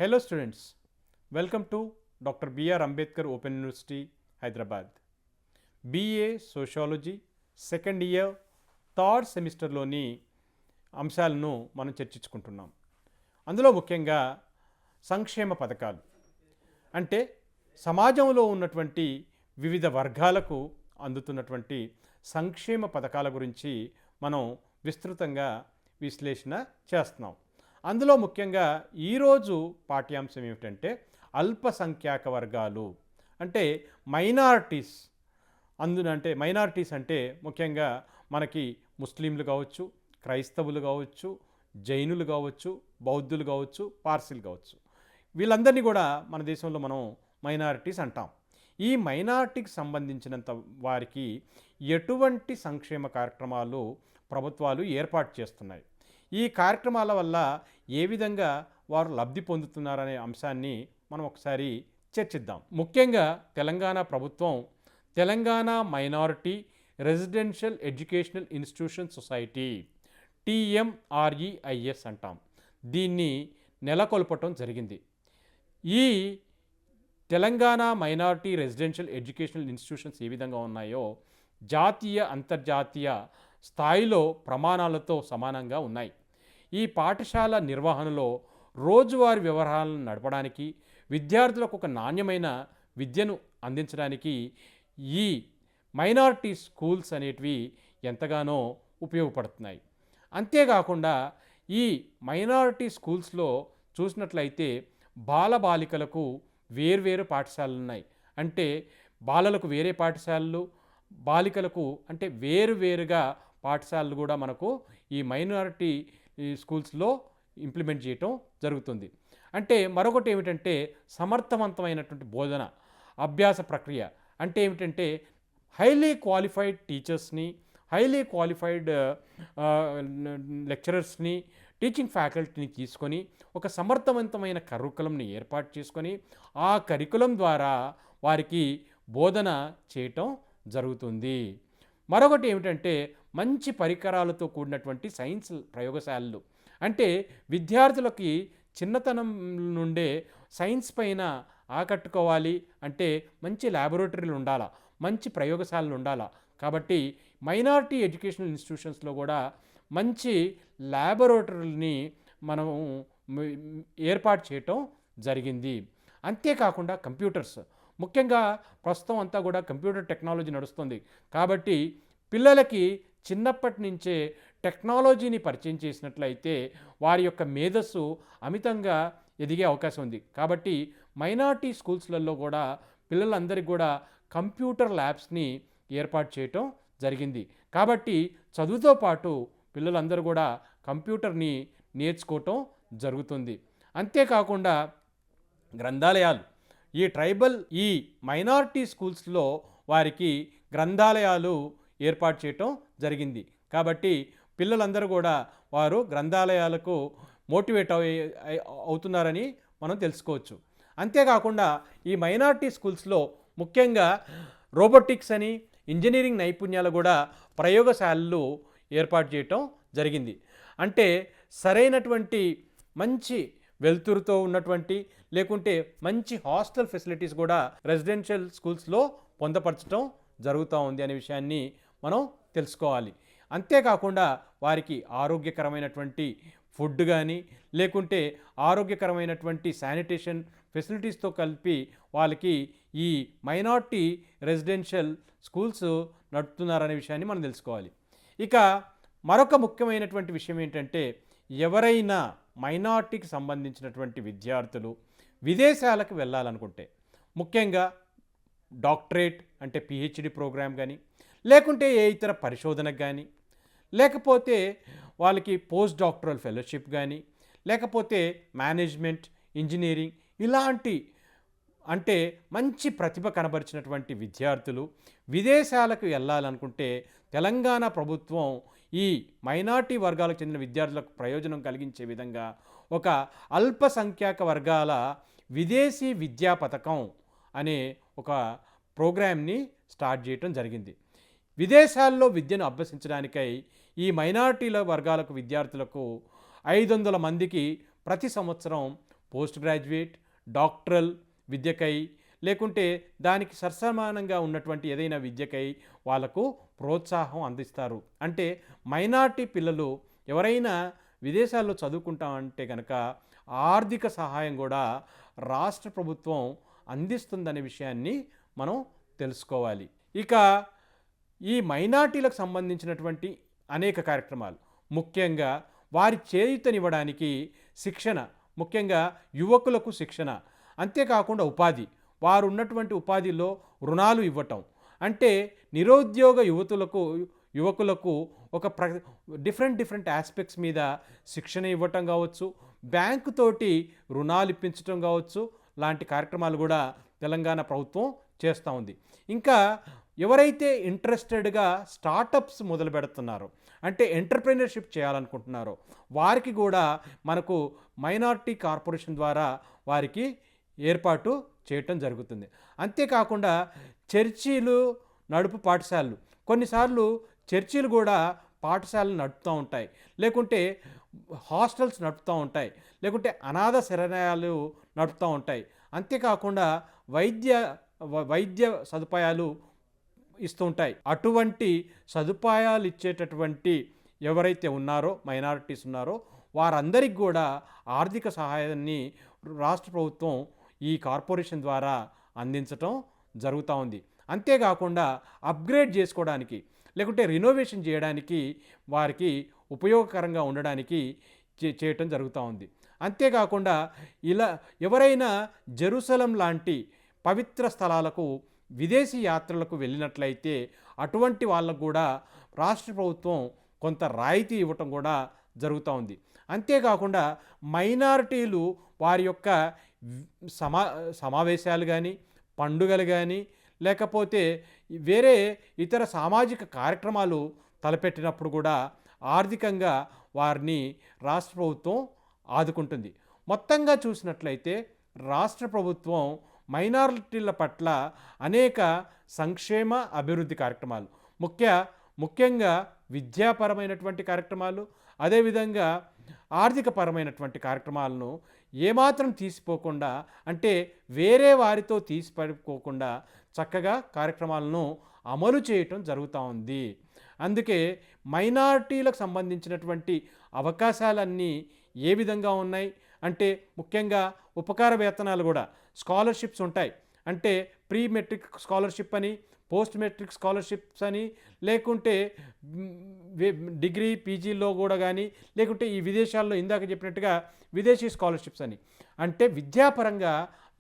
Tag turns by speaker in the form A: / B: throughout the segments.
A: Hello students, welcome to Dr. B.R. Ambedkar Open University, Hyderabad. BA Sociology second year third సెమిస్టర్లోని అంశాలను మనం చర్చించుకుంటున్నాం. అందులో ముఖ్యంగా సంక్షేమ పథకాలు అంటే సమాజంలో ఉన్నటువంటి వివిధ వర్గాలకు అందుతున్నటువంటి సంక్షేమ పథకాల గురించి మనం విస్తృతంగా విశ్లేషణ చేస్తున్నాం. అందులో ముఖ్యంగా ఈరోజు పాఠ్యాంశం ఏమిటంటే అల్పసంఖ్యాక వర్గాలు అంటే మైనారిటీస్. అంటే మైనారిటీస్ అంటే ముఖ్యంగా మనకి ముస్లింలు కావచ్చు, క్రైస్తవులు కావచ్చు, జైనులు కావచ్చు, బౌద్ధులు కావచ్చు, పార్సీలు కావచ్చు. వీళ్ళందరినీ కూడా మన దేశంలో మనం మైనారిటీస్ అంటాం. ఈ మైనారిటీకి సంబంధించినంత వారికి ఎటువంటి సంక్షేమ కార్యక్రమాలు ప్రభుత్వాలు ఏర్పాటు చేస్తున్నాయి, ఈ కార్యక్రమాల వల్ల ఏ విధంగా వారు లబ్ధి పొందుతున్నారనే అంశాన్ని మనం ఒకసారి చర్చిద్దాం. ముఖ్యంగా తెలంగాణ ప్రభుత్వం Telangana minority residential educational institution society TMREIS అంటాం, దీన్ని నెలకొల్పటం జరిగింది. ఈ Telangana minority residential educational institutions ఏ విధంగా ఉన్నాయో జాతీయ అంతర్జాతీయ స్థాయిలో ప్రమాణాలతో సమానంగా ఉన్నాయి. ఈ పాఠశాల నిర్వహణలో రోజువారీ వ్యవహారాలను నడపడానికి, విద్యార్థులకు ఒక నాణ్యమైన విద్యను అందించడానికి ఈ మైనారిటీ స్కూల్స్ అనేటివి ఎంతగానో ఉపయోగపడుతున్నాయి. అంతేకాకుండా ఈ మైనారిటీ స్కూల్స్లో చూసినట్లయితే బాలబాలికలకు వేర్వేరు పాఠశాలలు ఉన్నాయి. అంటే బాలలకు వేరే పాఠశాలలు, బాలికలకు అంటే వేరువేరుగా పాఠశాలలు కూడా మనకు ఈ మైనారిటీ స్కూల్స్లో ఇంప్లిమెంట్ చేయటం జరుగుతుంది. అంటే మరొకటి ఏమిటంటే సమర్థవంతమైనటువంటి బోధన అభ్యాస ప్రక్రియ. అంటే ఏమిటంటే హైలీ క్వాలిఫైడ్ టీచర్స్ని, హైలీ క్వాలిఫైడ్ లెక్చరర్స్ని, టీచింగ్ ఫ్యాకల్టీని తీసుకొని ఒక సమర్థవంతమైన కరికులంని ఏర్పాటు చేసుకొని ఆ కరికులం ద్వారా వారికి బోధన చేయటం జరుగుతుంది. మరొకటి ఏమిటంటే మంచి పరికరాలతో కూడినటువంటి సైన్స్ ప్రయోగశాలలు. అంటే విద్యార్థులకి చిన్నతనం నుండే సైన్స్ పైన ఆకట్టుకోవాలి అంటే మంచి ల్యాబొరేటరీలు ఉండాలా, మంచి ప్రయోగశాలలు ఉండాలా. కాబట్టి మైనారిటీ ఎడ్యుకేషనల్ ఇన్స్టిట్యూషన్స్లో కూడా మంచి ల్యాబొరేటరీని మనం ఏర్పాటు చేయటం జరిగింది. అంతేకాకుండా కంప్యూటర్స్, ముఖ్యంగా ప్రస్తుతం అంతా కూడా కంప్యూటర్ టెక్నాలజీ నడుస్తుంది. కాబట్టి పిల్లలకి చిన్నప్పటి నుంచే టెక్నాలజీని పరిచయం చేసినట్లయితే వారి యొక్క మేధస్సు అమితంగా ఎదిగే అవకాశం ఉంది. కాబట్టి మైనారిటీ స్కూల్స్లలో కూడా పిల్లలందరికీ కూడా కంప్యూటర్ ల్యాబ్స్ని ఏర్పాటు చేయటం జరిగింది. కాబట్టి చదువుతో పాటు పిల్లలందరూ కూడా కంప్యూటర్ని నేర్చుకోవటం జరుగుతుంది. అంతేకాకుండా గ్రంథాలయాలు, ఈ మైనారిటీ స్కూల్స్లో వారికి గ్రంథాలయాలు ఏర్పాటు చేయటం జరిగింది. కాబట్టి పిల్లలందరూ కూడా వారు గ్రంథాలయాలకు మోటివేట్ అవుతున్నారని మనం తెలుసుకోవచ్చు. అంతేకాకుండా ఈ మైనారిటీ స్కూల్స్లో ముఖ్యంగా రోబోటిక్స్ అని, ఇంజనీరింగ్ నైపుణ్యాలు కూడా ప్రయోగశాలలు ఏర్పాటు చేయటం జరిగింది. అంటే సరైనటువంటి మంచి వెలుతురుతో ఉన్నటువంటి లేకుంటే మంచి హాస్టల్ ఫెసిలిటీస్ కూడా రెసిడెన్షియల్ స్కూల్స్లో పొందపరచడం జరుగుతూ ఉంది అనే విషయాన్ని మనం తెలుసుకోవాలి. అంతేకాకుండా వారికి ఆరోగ్యకరమైనటువంటి ఫుడ్ కానీ లేకుంటే ఆరోగ్యకరమైనటువంటి శానిటేషన్ ఫెసిలిటీస్తో కలిపి వాళ్ళకి ఈ మైనారిటీ రెసిడెన్షియల్ స్కూల్స్ నడుపుతున్నారనే విషయాన్ని మనం తెలుసుకోవాలి. ఇక మరొక ముఖ్యమైనటువంటి విషయం ఏంటంటే ఎవరైనా మైనారిటీకి సంబంధించినటువంటి విద్యార్థులు విదేశాలకు వెళ్ళాలనుకుంటే, ముఖ్యంగా డాక్టరేట్ అంటే PhD ప్రోగ్రామ్ కానీ లేకుంటే ఏ ఇతర పరిశోధనకు కానీ, లేకపోతే వాళ్ళకి పోస్ట్ డాక్టరల్ ఫెలోషిప్ కానీ, లేకపోతే మేనేజ్మెంట్, ఇంజనీరింగ్ ఇలాంటి అంటే మంచి ప్రతిభ కనబరిచినటువంటి విద్యార్థులు విదేశాలకు వెళ్ళాలనుకుంటే తెలంగాణ ప్రభుత్వం ఈ మైనారిటీ వర్గాలకు చెందిన విద్యార్థులకు ప్రయోజనం కలిగించే విధంగా ఒక అల్పసంఖ్యాక వర్గాల విదేశీ విద్యా పథకం అనే ఒక ప్రోగ్రామ్ని స్టార్ట్ చేయటం జరిగింది. విదేశాల్లో విద్యను అభ్యసించడానికై ఈ మైనారిటీల వర్గాలకు విద్యార్థులకు 500 మందికి ప్రతి సంవత్సరం పోస్ట్ గ్రాడ్యుయేట్, డాక్టరల్ విద్యకై, లేకుంటే దానికి సరసమానంగా ఉన్నటువంటి ఏదైనా విద్యకై వాళ్ళకు ప్రోత్సాహం అందిస్తారు. అంటే మైనారిటీ పిల్లలు ఎవరైనా విదేశాల్లో చదువుకుంటామంటే కనుక ఆర్థిక సహాయం కూడా రాష్ట్ర ప్రభుత్వం అందిస్తుందనే విషయాన్ని మనం తెలుసుకోవాలి. ఇక ఈ మైనారిటీలకు సంబంధించినటువంటి అనేక కార్యక్రమాలు, ముఖ్యంగా వారి చేయూతనివ్వడానికి శిక్షణ, ముఖ్యంగా యువకులకు శిక్షణ, అంతేకాకుండా ఉపాధి, వారు ఉన్నటువంటి ఉపాధిలో రుణాలు ఇవ్వటం, అంటే నిరుద్యోగ యువకులకు ఒక డిఫరెంట్ ఆస్పెక్ట్స్ మీద శిక్షణ ఇవ్వటం కావచ్చు, బ్యాంకు తోటి రుణాలు ఇప్పించటం కావచ్చు, లాంటి కార్యక్రమాలు కూడా తెలంగాణ ప్రభుత్వం చేస్తూ ఉంది. ఇంకా ఎవరైతే ఇంట్రెస్టెడ్గా స్టార్టప్స్ మొదలు పెడుతున్నారో, అంటే ఎంటర్‌ప్రెన్యూర్‌షిప్ చేయాలనుకుంటున్నారో, వారికి కూడా మనకు మైనారిటీ కార్పొరేషన్ ద్వారా వారికి ఏర్పాటు చేయటం జరుగుతుంది. అంతేకాకుండా చర్చీలు నడుపు పాఠశాలలు, కొన్నిసార్లు చర్చీలు కూడా పాఠశాలలు నడుపుతూ ఉంటాయి, లేకుంటే హాస్టల్స్ నడుపుతూ ఉంటాయి, లేకుంటే అనాథ శరణాలయాలు నడుపుతూ ఉంటాయి. అంతేకాకుండా వైద్య సదుపాయాలు ఇస్తూ ఉంటాయి. అటువంటి సదుపాయాలు ఇచ్చేటటువంటి ఎవరైతే ఉన్నారో, మైనారిటీస్ ఉన్నారో, వారందరికి కూడా ఆర్థిక సహాయాన్ని రాష్ట్ర ప్రభుత్వం ఈ కార్పొరేషన్ ద్వారా అందించటం జరుగుతూ ఉంది. అంతేకాకుండా అప్గ్రేడ్ చేసుకోవడానికి, లేకుంటే రినోవేషన్ చేయడానికి వారికి ఉపయోగకరంగా ఉండడానికి చేయటం జరుగుతూ ఉంది. అంతేకాకుండా ఇలా ఎవరైనా జెరూసలం లాంటి పవిత్ర స్థలాలకు విదేశీ యాత్రలకు వెళ్ళినట్లయితే అటువంటి వాళ్ళకు కూడా రాష్ట్ర ప్రభుత్వం కొంత రాయితీ ఇవ్వటం కూడా జరుగుతూ ఉంది. అంతేకాకుండా మైనారిటీలు వారి యొక్క సమావేశాలు కానీ, పండుగలు కానీ, లేకపోతే వేరే ఇతర సామాజిక కార్యక్రమాలు తలపెట్టినప్పుడు కూడా ఆర్థికంగా వారిని రాష్ట్ర ప్రభుత్వం ఆదుకుంటుంది. మొత్తంగా చూసినట్లయితే రాష్ట్ర ప్రభుత్వం మైనారిటీల పట్ల అనేక సంక్షేమ అభివృద్ధి కార్యక్రమాలు, ముఖ్యంగా విద్యాపరమైనటువంటి కార్యక్రమాలు, అదేవిధంగా ఆర్థికపరమైనటువంటి కార్యక్రమాలను ఏమాత్రం తీసిపోకుండా, అంటే వేరే వారితో తీసిపడిపోకుండా చక్కగా కార్యక్రమాలను అమలు చేయటం జరుగుతూ ఉంది. అందుకే మైనారిటీలకు సంబంధించినటువంటి అవకాశాలన్నీ ఏ విధంగా ఉన్నాయి అంటే, ముఖ్యంగా ఉపకార వేతనాలు కూడా, స్కాలర్షిప్స్ ఉంటాయి. అంటే ప్రీ మెట్రిక్ స్కాలర్షిప్ అని, పోస్ట్ మెట్రిక్ స్కాలర్షిప్స్ అని, లేకుంటే డిగ్రీ పీజీలో కూడా కానీ, లేకుంటే ఈ విదేశాల్లో ఇందాక చెప్పినట్టుగా విదేశీ స్కాలర్షిప్స్ అని, అంటే విద్యాపరంగా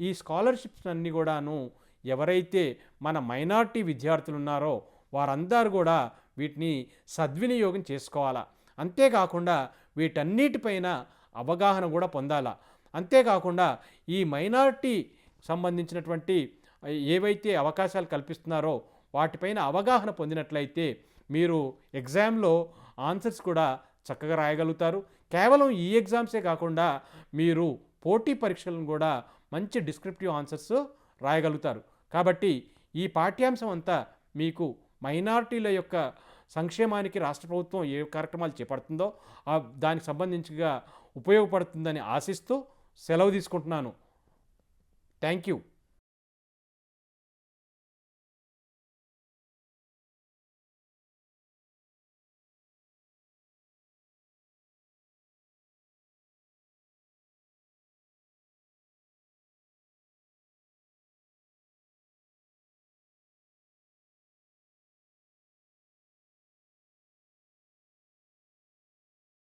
A: ఈ స్కాలర్షిప్స్ అన్నీ కూడాను ఎవరైతే మన మైనారిటీ విద్యార్థులు ఉన్నారో వారందరూ కూడా వీటిని సద్వినియోగం చేసుకోవాలా. అంతేకాకుండా వీటన్నిటిపైన అవగాహన కూడా పొందాలా. అంతేకాకుండా ఈ మైనారిటీ సంబంధించినటువంటి ఏవైతే అవకాశాలు కల్పిస్తున్నారో వాటిపైన అవగాహన పొందినట్లయితే మీరు ఎగ్జామ్లో ఆన్సర్స్ కూడా చక్కగా రాయగలుగుతారు. కేవలం ఈ ఎగ్జామ్సే కాకుండా మీరు పోటీ పరీక్షలను కూడా మంచి డిస్క్రిప్టివ్ ఆన్సర్స్ రాయగలుగుతారు. కాబట్టి ఈ పాఠ్యాంశం అంతా మీకు మైనారిటీల యొక్క సంక్షేమానికి రాష్ట్ర ప్రభుత్వం ఏ కార్యక్రమాలు చేపడుతుందో దానికి సంబంధించిగా ఉపయోగపడుతుందని ఆశిస్తూ సెలవు తీసుకుంటున్నాను. Thank you.